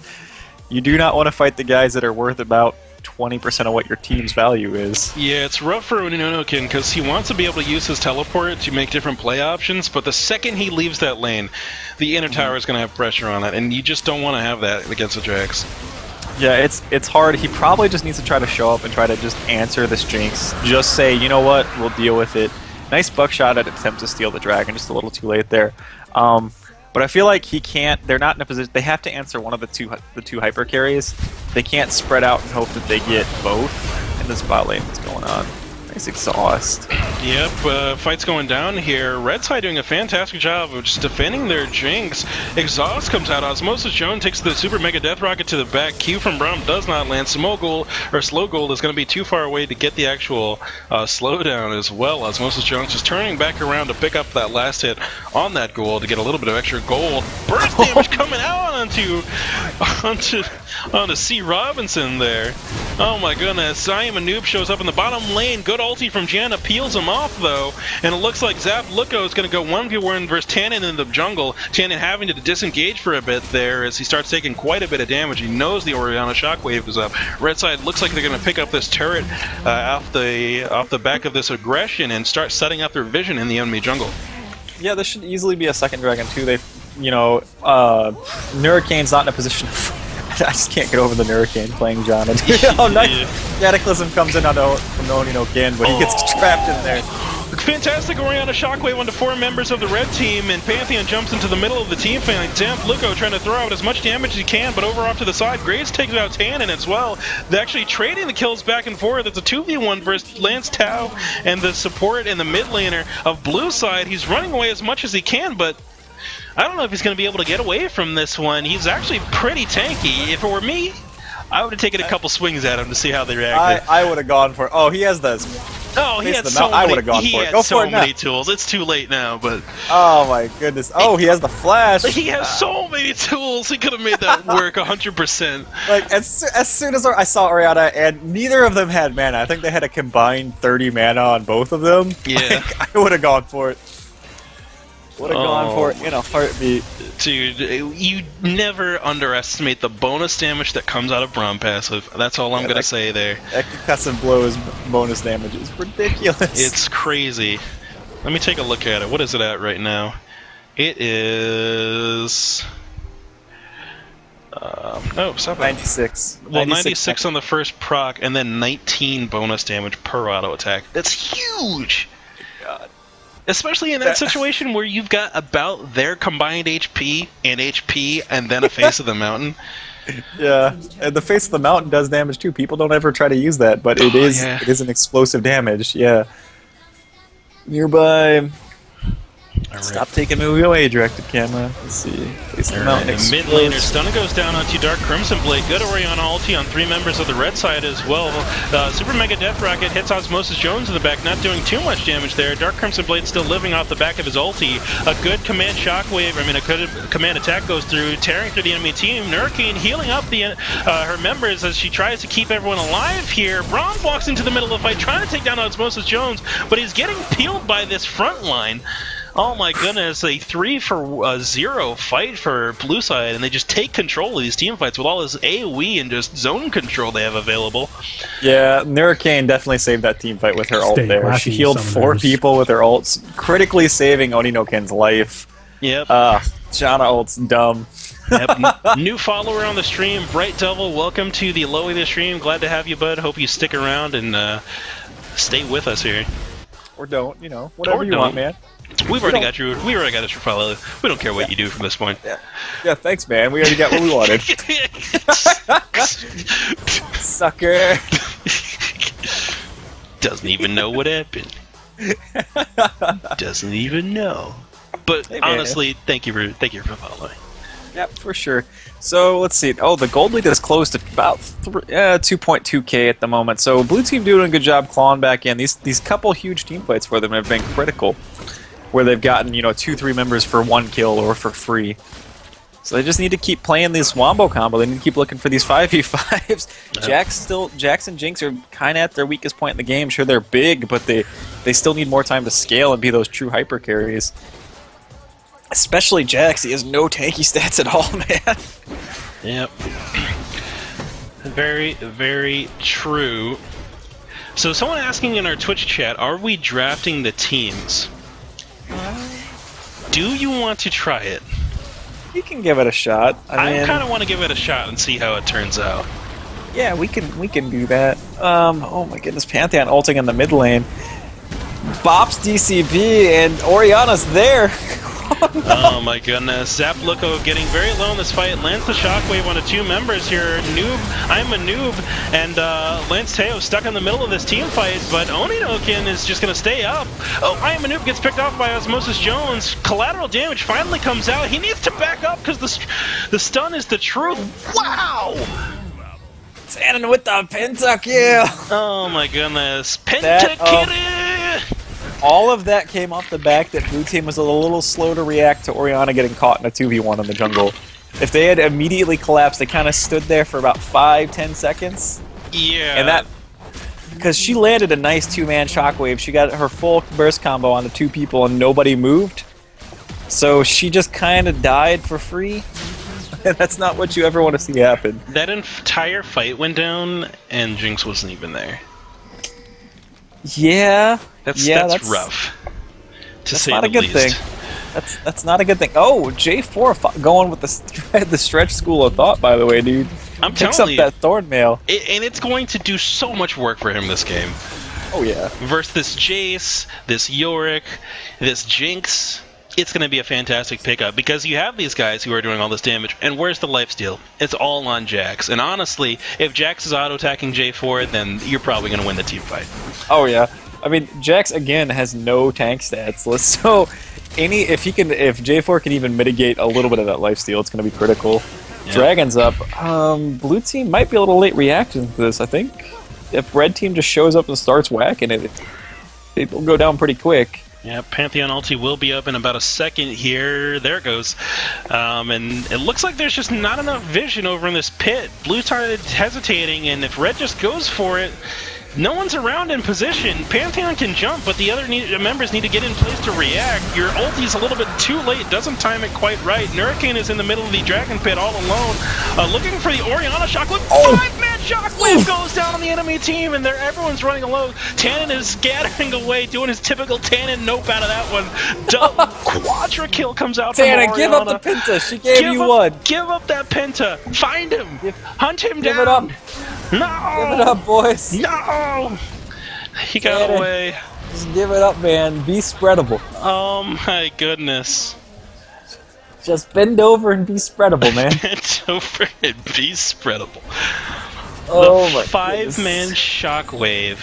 You do not want to fight the guys that are worth about 20% of what your team's value is. Yeah, it's rough for Oninoken because he wants to be able to use his teleport to make different play options, but the second he leaves that lane, the inner tower is going to have pressure on it, and you just don't want to have that against the Jax. Yeah, it's hard. He probably just needs to try to show up and try to just answer this Jinx. Just say, you know what, we'll deal with it. Nice Buckshot at attempt to steal the dragon, just a little too late there. But I feel like he can't. They're not in a position. They have to answer one of the two hyper carries. they can't spread out and hope that they get both in this bot lane that's going on. Nice exhaust. Yep, fight's going down here. Red side doing a fantastic job of just defending their Jinx. Exhaust comes out. Osmosis Jones takes the Super Mega Death Rocket to the back. Q from Braum does not land. Slow Gold is going to be too far away to get the actual slowdown as well. Osmosis Jones is turning back around to pick up that last hit on that gold to get a little bit of extra gold. Burst damage coming out onto C. Robinson there. Oh my goodness. I Am a Noob shows up in the bottom lane. Good ulti from Janna peels him off though, and it looks like Zapluko is going to go 1v1 versus Tannen in the jungle. Tannen having to disengage for a bit there as he starts taking quite a bit of damage. He knows the Orianna Shockwave is up. Red side looks like they're going to pick up this turret off the back of this aggression and start setting up their vision in the enemy jungle. Yeah, this should easily be a second dragon too. They, Nuracane's not in a position. I just can't get over the Nurricane playing Janna. Oh, nice. Cataclysm comes in from Oni no Kin, but he gets trapped in there. Fantastic Orianna Shockwave onto 4 members of the red team, and Pantheon jumps into the middle of the team fight. Zapluko trying to throw out as much damage as he can, but over off to the side, Graves takes out Tannen as well. They're actually trading the kills back and forth. It's a 2v1 versus Lance Tao and the support and the mid laner of blue side. He's running away as much as he can, but I don't know if he's going to be able to get away from this one. He's actually pretty tanky. If it were me, I would have taken a couple swings at him to see how they reacted. I would have gone for it. Oh, he has this. Oh, he had so many. I would have gone for it. Go so for it many now. tools. It's too late now, but oh my goodness. Oh, he has the flash. he has so many tools. He could have made that work 100%. Like as soon as I saw Orianna, and neither of them had mana. I think they had a combined 30 mana on both of them. Yeah, like, I would have gone for it. Would have gone for it in a heartbeat. Dude, you never underestimate the bonus damage that comes out of Braum passive. That's all I'm going to say there. That concussive blows bonus damage is ridiculous. It's crazy. Let me take a look at it. What is it at right now? It is... stop it. 96. Well, 96 on the first proc, and then 19 bonus damage per auto attack. That's huge! God. Especially in that situation where you've got about their combined HP and then a Face of the Mountain. Yeah, and the Face of the Mountain does damage too. People don't ever try to use that, but it is an explosive damage. Yeah. Nearby. Right. Stop taking movie away, directed camera. Let's see. Face of the Mountain. Mid laner, Stunna goes down onto Dark Crimson Blade. Good Orianna ulti on 3 members of the red side as well. Super Mega Death Rocket hits Osmosis Jones in the back, not doing too much damage there. Dark Crimson Blade still living off the back of his ulti. A good command shockwave, a good command attack goes through, tearing through the enemy team. Nurricane healing up her members as she tries to keep everyone alive here. Braum walks into the middle of the fight, trying to take down Osmosis Jones, but he's getting peeled by this front line. Oh my goodness, a 3-for-0 fight for blue side, and they just take control of these team fights with all this AoE and just zone control they have available. Yeah, Nurricane definitely saved that team fight with her ult there. She healed 4 people with her ults, critically saving Oni no Kin's life. Yep. Janna ult's dumb. Yep. New follower on the stream, Bright Devil, welcome to the LowElo stream. Glad to have you, bud. Hope you stick around and stay with us here. Or don't, whatever you want, man. We already got you your follow. We don't care what you do from this point. Yeah, thanks, man. We already got what we wanted. Sucker. Doesn't even know what happened. Doesn't even know. But hey, honestly, thank you for following. Yep, for sure. So let's see. Oh, the gold lead is close to about 2.2k at the moment. So blue team doing a good job clawing back in. These couple huge team fights for them have been critical, where they've gotten 2-3 members for 1 kill or for free. So they just need to keep playing this Wombo combo. They need to keep looking for these 5v5s. Yep. Jax and Jinx are kind of at their weakest point in the game. Sure, they're big, but they still need more time to scale and be those true hyper carries. Especially Jax, he has no tanky stats at all, man. Yep. Very, very true. So someone asking in our Twitch chat, are we drafting the teams? Do you want to try it? You can give it a shot. I kind of want to give it a shot and see how it turns out. Yeah, we can do that. Oh my goodness, Pantheon ulting in the mid lane. Bops DCB and Orianna's there. Oh my goodness. Zapluko getting very low in this fight. Lands the shockwave onto two members here. I'm a noob, and Lance Teo stuck in the middle of this team fight, but Oninokin is just going to stay up. Oh, I am a noob gets picked off by Osmosis Jones. Collateral damage finally comes out. He needs to back up because the stun is the truth. Wow! Tannen with the pentakill! Oh my goodness. Pentakill! All of that came off the back that blue team was a little slow to react to Orianna getting caught in a 2v1 in the jungle. If they had immediately collapsed, they kind of stood there for about 5-10 seconds. Yeah. And that, because she landed a nice two-man shockwave, she got her full burst combo on the two people and nobody moved. So she just kind of died for free. And that's not what you ever want to see happen. That entire fight went down and Jinx wasn't even there. Yeah. That's rough. To say not the a good least. thing. That's not a good thing. Oh, J4 going with the stretch school of thought, by the way, dude. I'm Picks telling up you. that Thorn Mail. And it's going to do so much work for him this game. Oh, yeah. Versus this Jace, this Yorick, this Jinx. It's going to be a fantastic pickup because you have these guys who are doing all this damage. And where's the lifesteal? It's all on Jax. And honestly, if Jax is auto-attacking J4, then you're probably going to win the team fight. Oh, yeah. I mean, Jax, again, has no tank stats. So, if J4 can even mitigate a little bit of that lifesteal, it's going to be critical. Yeah. Dragon's up. Blue team might be a little late reacting to this, I think. If red team just shows up and starts whacking it, it will go down pretty quick. Yeah, Pantheon ulti will be up in about a second here. There it goes. And it looks like there's just not enough vision over in this pit. Blue side hesitating, and if red just goes for it, no one's around in position. Pantheon can jump, but the other members need to get in place to react. Your ulti's a little bit too late, doesn't time it quite right. Hurricane is in the middle of the Dragon Pit all alone, looking for the Orianna shockwave. Oh. 5-man shockwave goes down on the enemy team, and everyone's running alone. Tannen is scattering away, doing his typical Tannen nope out of that one. Quadra kill comes out from Orianna. Tannen, give up the Penta. She gave you one. Give up that Penta. Find him. Hunt him down. Give it up. No! Give it up, boys. No! He got away. Just give it up, man. Be spreadable. Oh my goodness. Just bend over and be spreadable, man. Bend over and be spreadable. Oh the my 5-man shockwave.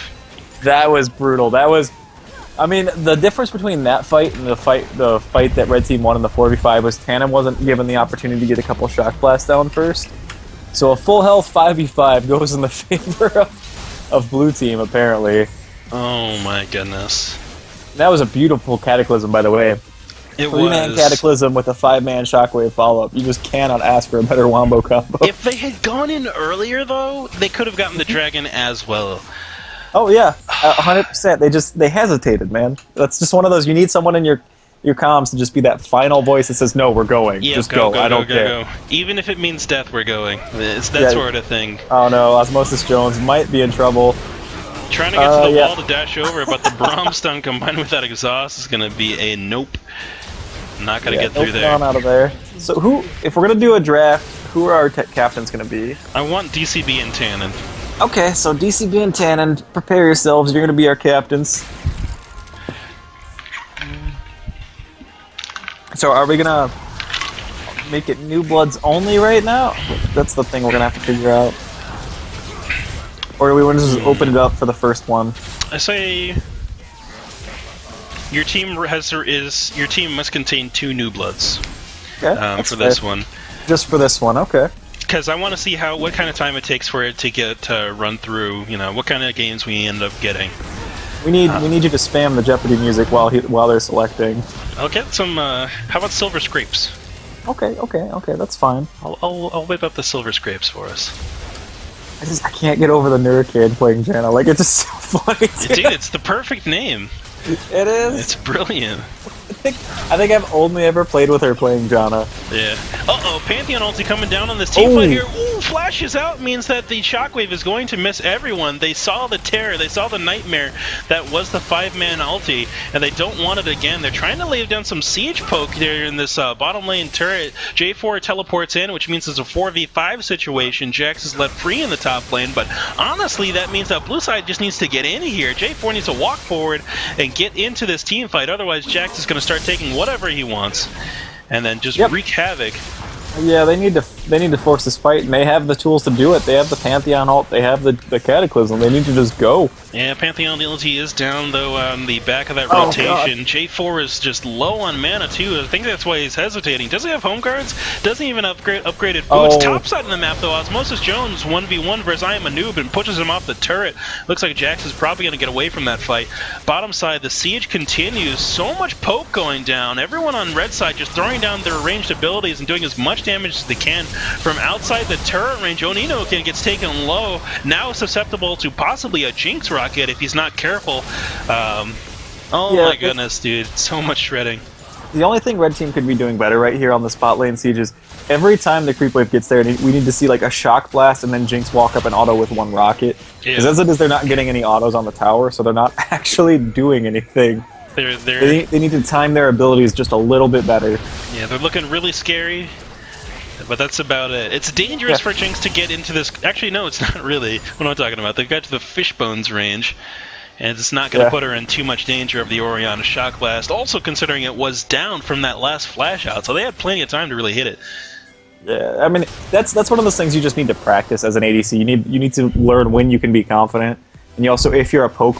That was brutal. That was... I mean, the difference between that fight and the fight that Red Team won in the 4v5 was Tannen wasn't given the opportunity to get a couple shock blasts down first. So a full health 5v5 goes in the favor of Blue Team, apparently. Oh my goodness. That was a beautiful Cataclysm, by the way. It 3-man was. Cataclysm with a 5-man Shockwave follow-up. You just cannot ask for a better wombo combo. If they had gone in earlier, though, they could have gotten the Dragon as well. Oh, yeah. 100%. They hesitated, man. That's just one of those, you need someone in your comms to just be that final voice that says, no, we're going. Yeah, just go. I don't care. Even if it means death, we're going. It's that sort of thing. Oh, no. Osmosis Jones might be in trouble. Trying to get to the wall to dash over, but the Braum stun combined with that exhaust is going to be a nope. Not going to get through there. Out of there. So if we're going to do a draft, who are our captains going to be? I want DCB and Tannen. Okay, so DCB and Tannen, prepare yourselves. You're going to be our captains. So are we going to make it New Bloods only right now? That's the thing we're going to have to figure out. Or do we want to just open it up for the first one? I say your team must contain 2 New Bloods. Okay, for this one. Just for this one, okay. Because I want to see what kind of time it takes for it to get run through. You know, what kind of games we end up getting. We need you to spam the Jeopardy music while they're selecting. I'll get some. How about Silver Scrapes? Okay, that's fine. I'll whip up the Silver Scrapes for us. I can't get over the Nurkid playing Janna. Like, it's just so funny. Dude, it's the perfect name. It is. It's brilliant. I think I've only ever played with her playing Janna. Yeah. Uh-oh, Pantheon ulti coming down on this team fight here. Ooh, flashes out means that the Shockwave is going to miss everyone. They saw the terror, they saw the nightmare that was the 5-man ulti, and they don't want it again. They're trying to lay down some siege poke here in this bottom lane turret. J4 teleports in, which means it's a 4v5 situation. Jax is left free in the top lane, but honestly, that means that blue side just needs to get in here. J4 needs to walk forward and get into this team fight. Otherwise, Jax is going to start start taking whatever he wants, and then just wreak havoc. Yeah, they need to force this fight, and they have the tools to do it. They have the Pantheon ult, they have the Cataclysm. They need to just go. Yeah, Pantheon ulti is down though on the back of that rotation. J4 is just low on mana too. I think that's why he's hesitating. Does he have home guards? Doesn't even upgraded boots. Top side of the map though, Osmosis Jones 1v1 versus I Am a Noob and pushes him off the turret. Looks like Jax is probably going to get away from that fight. Bottom side, the siege continues. So much poke going down. Everyone on red side just throwing down their ranged abilities and doing as much damage as they can from outside the turret range. Oninokin gets taken low, now susceptible to possibly a Jinx rocket if he's not careful. My goodness, dude, so much shredding. The only thing red team could be doing better right here on the spot lane siege is every time the creep wave gets there, we need to see like a shock blast and then Jinx walk up and auto with one rocket. Because as it is, they're not getting any autos on the tower, so they're not actually doing anything. They need to time their abilities just a little bit better. Yeah, they're looking really scary. But that's about it. It's dangerous for Jinx to get into this. Actually, no, it's not really. What am I talking about? They've got to the Fishbones range, and it's not going to put her in too much danger of the Orianna Shock Blast. Also, considering it was down from that last flash out, so they had plenty of time to really hit it. Yeah, I mean that's one of those things you just need to practice as an ADC. You need to learn when you can be confident, and you also, if you're a poke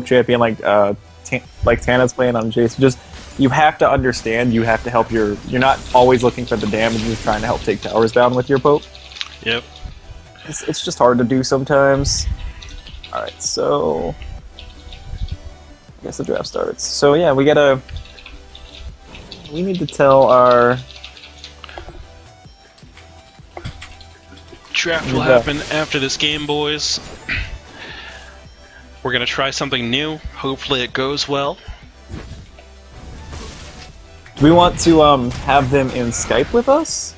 champion like Tana's playing on Jace, you have to understand, you have to help you're not always looking for the damage, you're just trying to help take towers down with your poke. Yep. It's just hard to do sometimes. Alright, so I guess the draft starts. So yeah, we need to tell our draft will happen after this game, boys. We're gonna try something new. Hopefully it goes well. Do we want to have them in Skype with us?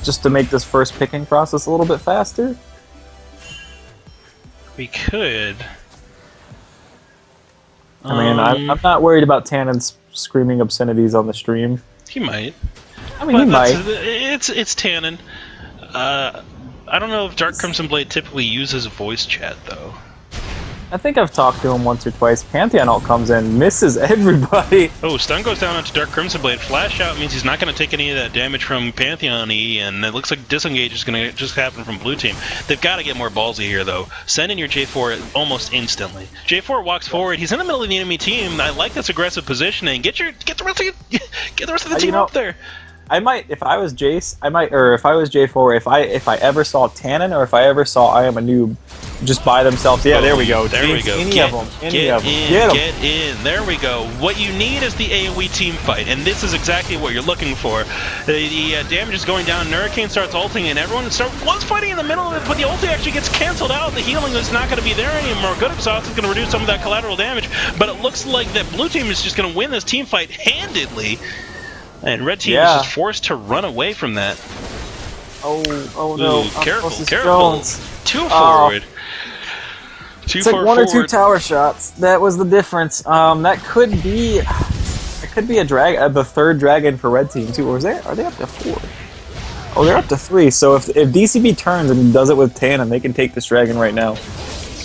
Just to make this first picking process a little bit faster? We could. I mean, I'm not worried about Tannen screaming obscenities on the stream. He might. I mean, he might. It's Tannen. I don't know if Dark Crimson Blade typically uses voice chat, though. I think I've talked to him once or twice. Pantheon ult comes in, misses everybody. Oh, stun goes down onto Dark Crimson Blade. Flash out means he's not going to take any of that damage from Pantheon E, and it looks like disengage is going to just happen from blue team. They've got to get more ballsy here, though. Send in your J4 almost instantly. J4 walks forward. He's in the middle of the enemy team. I like this aggressive positioning. Get the rest of the team up there. I might, if I was Jace, or if I was J4, if I ever saw Tannen, or if I ever saw I Am a Noob, just by themselves. Yeah, there we go. There we go. Any of them. Get in. There we go. What you need is the AoE team fight, and this is exactly what you're looking for. The damage is going down. Hurricane starts ulting, and everyone was fighting in the middle of it, but the ulti actually gets canceled out. The healing is not going to be there anymore. Good Exhaust is going to reduce some of that collateral damage, but it looks like that blue team is just going to win this team fight handedly. And red team is just forced to run away from that. Oh no. Ooh, careful. Two forward. It's like one or two tower shots. That was the difference. That could be the third dragon for red team too. Or are they up to 4? Oh, they're up to 3. So if DCB turns and does it with Tannen, they can take this dragon right now.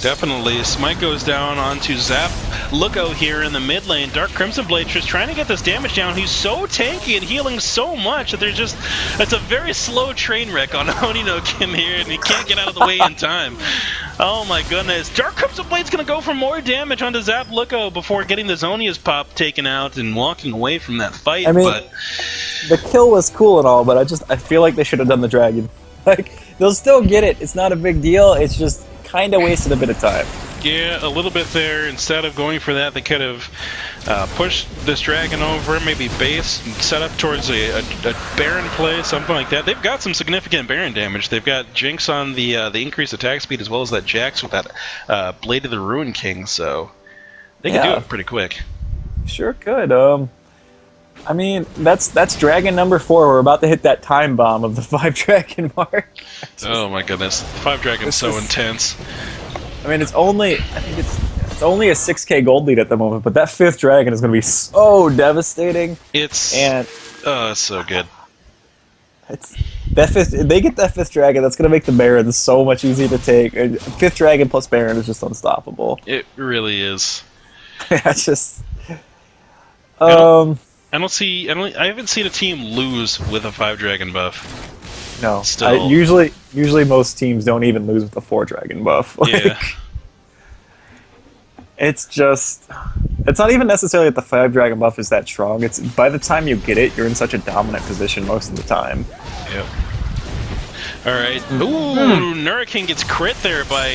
Definitely. Smite goes down onto Zap Lookout here in the mid lane. Dark Crimson Blade just trying to get this damage down. He's so tanky and healing so much that it's a very slow train wreck on Oninokin here, and he can't get out of the way in time. Oh my goodness. Dark Crimson Blade's going to go for more damage onto Zap Lookout before getting the Zonia's pop taken out and walking away from that fight. I mean, the kill was cool and all, but I feel like they should have done the dragon. Like, they'll still get it. It's not a big deal. It's just kind of wasted a bit of time. Yeah, a little bit there. Instead of going for that, they could have pushed this dragon over, maybe base, set up towards a Baron play, something like that. They've got some significant Baron damage. They've got Jinx on the increased attack speed, as well as that Jax with that Blade of the Ruin King, so they can do it pretty quick. Sure could. I mean, that's dragon number 4. We're about to hit that time bomb of the 5 dragon mark. Oh my goodness, 5 dragon's so intense. I mean, it's only a 6k gold lead at the moment, but that 5th dragon is going to be so devastating. It's so good. They get that 5th dragon, that's going to make the Baron so much easier to take. 5th dragon plus Baron is just unstoppable. It really is. That's just. I haven't seen a team lose with a 5-dragon buff. No. Still. Usually most teams don't even lose with a 4-dragon buff. Yeah. It's just. It's not even necessarily that the 5-dragon buff is that strong. It's by the time you get it, you're in such a dominant position most of the time. Yep. Alright. Ooh, Nurakin gets crit there by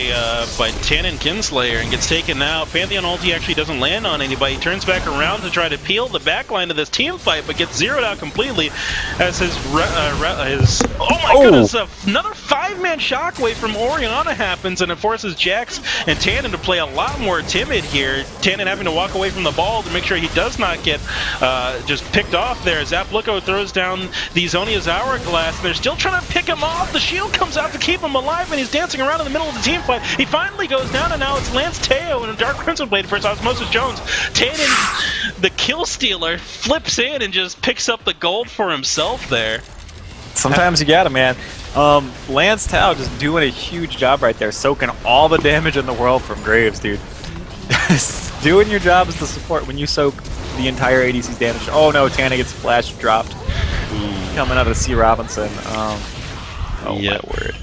Tannen Kinslayer and gets taken out. Pantheon ulti actually doesn't land on anybody. He turns back around to try to peel the backline of this team fight, but gets zeroed out completely as his oh my goodness, another 5-man shockwave from Orianna happens, and it forces Jax and Tannen to play a lot more timid here. Tannen having to walk away from the ball to make sure he does not get just picked off there. Zapluko throws down the Zonia's Hourglass, and they're still trying to pick him off. The shield comes out to keep him alive, and he's dancing around in the middle of the team fight. He finally goes down, and now it's Lance Teo and a Dark Crimson Blade versus Osmosis Jones. Tannen, the kill stealer, flips in and just picks up the gold for himself there. Sometimes you gotta, man. Lance Tao just doing a huge job right there, soaking all the damage in the world from Graves, dude. Doing your job as the support when you soak the entire ADC's damage. Oh no, Tana gets flash dropped. Coming out of C. Robinson. Oh yep. My word.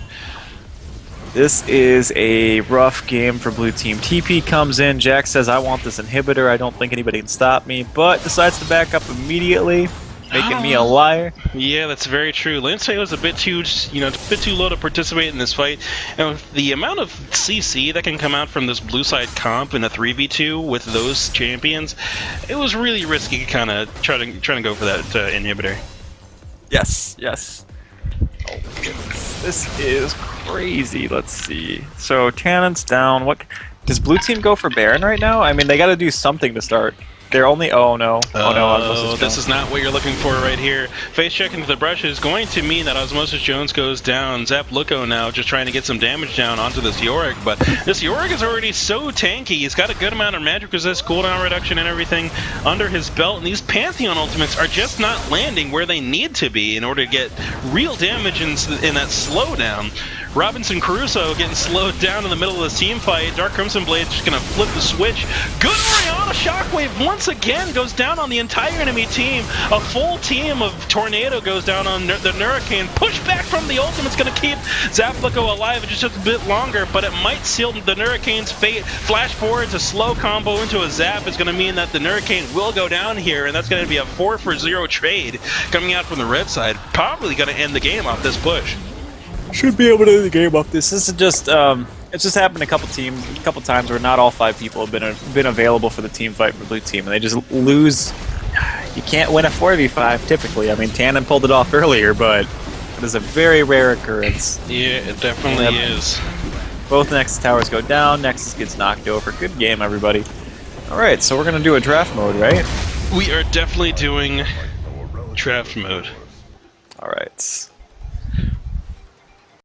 This is a rough game for blue team. TP comes in, Jack says, I want this inhibitor, I don't think anybody can stop me, but decides to back up immediately, making me a liar. Yeah, that's very true. Lance was a bit too, low to participate in this fight. And with the amount of CC that can come out from this blue side comp in a 3v2 with those champions, it was really risky kind of trying to go for that inhibitor. Yes. Oh goodness, this is crazy. Let's see. So Tannen's down. What does blue team go for Baron right now? I mean, they got to do something to start. They're only this is not what you're looking for right here. Face check into the brush is going to mean that Osmosis Jones goes down. Zapluko now just trying to get some damage down onto this Yorick, but this Yorick is already so tanky. He's got a good amount of magic resist, cooldown reduction, and everything under his belt, and these Pantheon ultimates are just not landing where they need to be in order to get real damage in that slowdown. Robinson Crusoe getting slowed down in the middle of this team fight. Dark Crimson Blade just gonna flip the switch. Good Orianna shockwave once again goes down on the entire enemy team. A full team of Tornado goes down on the Nurakin. Push back from the ultimate's gonna keep Zapluko alive just a bit longer, but it might seal the Nurakin's fate. Flash forwards, a slow combo into a zap is gonna mean that the Nurakin will go down here, and that's gonna be a 4-for-0 trade coming out from the red side. Probably gonna end the game off this push. Should be able to end the game off this. This is just it's just happened a couple times where not all 5 people have been available for the team fight for blue team, and they just lose. You can't win a 4v5 typically. I mean, Tannen pulled it off earlier, but it is a very rare occurrence. Yeah, it definitely is. Both Nexus towers go down. Nexus gets knocked over. Good game, everybody. All right, so we're gonna do a draft mode, right? We are definitely doing draft mode. All right.